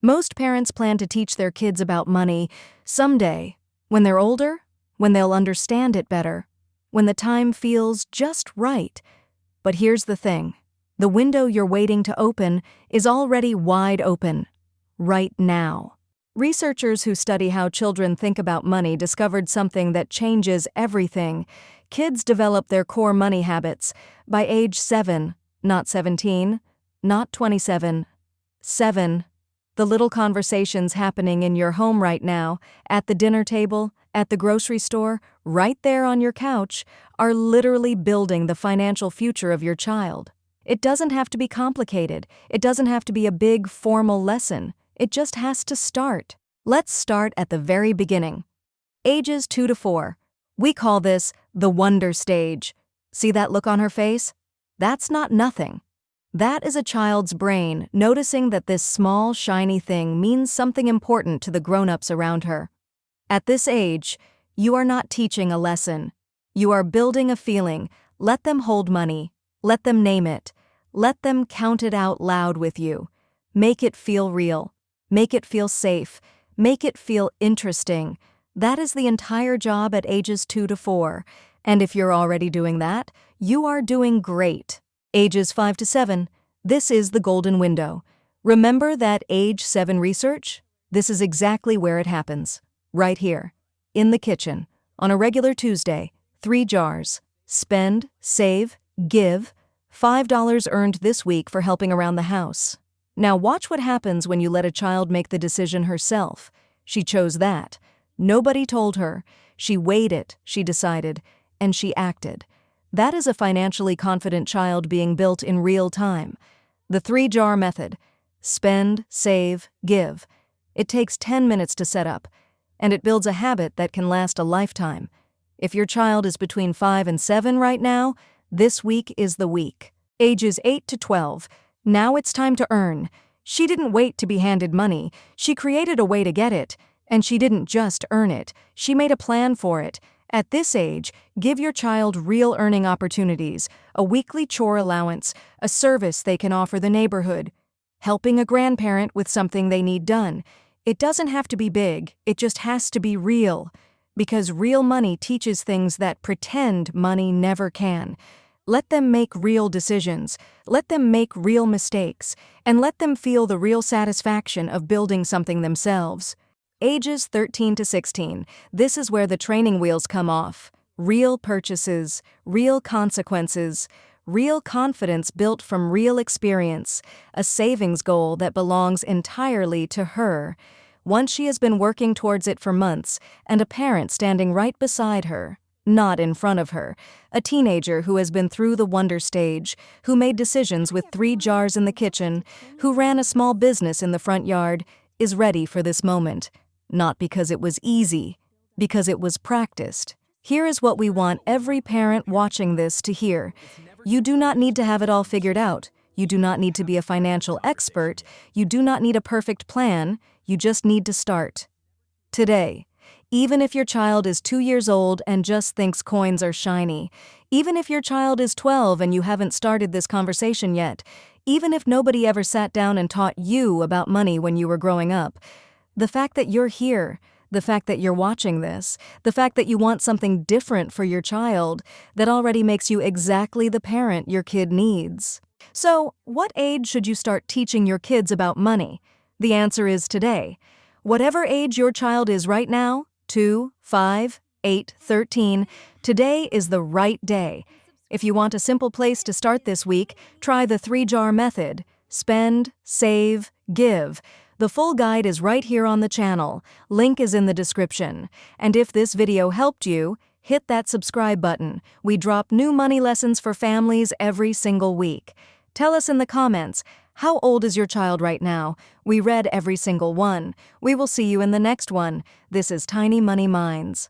Most parents plan to teach their kids about money someday, when they're older, when they'll understand it better, when the time feels just right. But here's the thing. The window you're waiting to open is already wide open, right now. Researchers who study how children think about money discovered something that changes everything. Kids develop their core money habits by age 7, not 17, not 27, 7. The little conversations happening in your home right now, at the dinner table, at the grocery store, right there on your couch, are literally building the financial future of your child. It doesn't have to be complicated. It doesn't have to be a big, formal lesson. It just has to start. Let's start at the very beginning. Ages 2 to 4. We call this the wonder stage. See that look on her face? That's not nothing. That is a child's brain noticing that this small, shiny thing means something important to the grown-ups around her. At this age, you are not teaching a lesson. You are building a feeling. Let them hold money. Let them name it. Let them count it out loud with you. Make it feel real. Make it feel safe. Make it feel interesting. That is the entire job at ages 2 to 4. And if you're already doing that, you are doing great. Ages 5 to 7. This is the golden window. Remember that age 7 research? This is exactly where it happens. Right here. In the kitchen. On a regular Tuesday. 3 jars. Spend, save, give. $5 earned this week for helping around the house. Now watch what happens when you let a child make the decision herself. She chose that. Nobody told her. She weighed it, she decided, and she acted. That is a financially confident child being built in real time. The 3-jar method. Spend, save, give. It takes 10 minutes to set up, and it builds a habit that can last a lifetime. If your child is between 5 and 7 right now, this week is the week. Ages 8 to 12. Now it's time to earn. She didn't wait to be handed money. She created a way to get it. And she didn't just earn it. She made a plan for it. At this age, give your child real earning opportunities, a weekly chore allowance, a service they can offer the neighborhood, helping a grandparent with something they need done. It doesn't have to be big, it just has to be real. Because real money teaches things that pretend money never can. Let them make real decisions, let them make real mistakes, and let them feel the real satisfaction of building something themselves. Ages 13 to 16. This is where the training wheels come off. Real purchases, real consequences, real confidence built from real experience, a savings goal that belongs entirely to her. Once she has been working towards it for months, and a parent standing right beside her, not in front of her, a teenager who has been through the wonder stage, who made decisions with 3 jars in the kitchen, who ran a small business in the front yard, is ready for this moment. Not because it was easy, because it was practiced. Here is what we want every parent watching this to hear. You do not need to have it all figured out. You do not need to be a financial expert. You do not need a perfect plan. You just need to start. Today. Even if your child is 2 years old and just thinks coins are shiny. Even if your child is 12 and you haven't started this conversation yet. Even if nobody ever sat down and taught you about money when you were growing up. The fact that you're here, the fact that you're watching this, the fact that you want something different for your child, that already makes you exactly the parent your kid needs. So, what age should you start teaching your kids about money? The answer is today. Whatever age your child is right now, 2, 5, 8, 13, today is the right day. If you want a simple place to start this week, try the 3-jar method. Spend, save, give. The full guide is right here on the channel. Link is in the description. And if this video helped you, hit that subscribe button. We drop new money lessons for families every single week. Tell us in the comments, how old is your child right now? We read every single one. We will see you in the next one. This is Tiny Money Minds.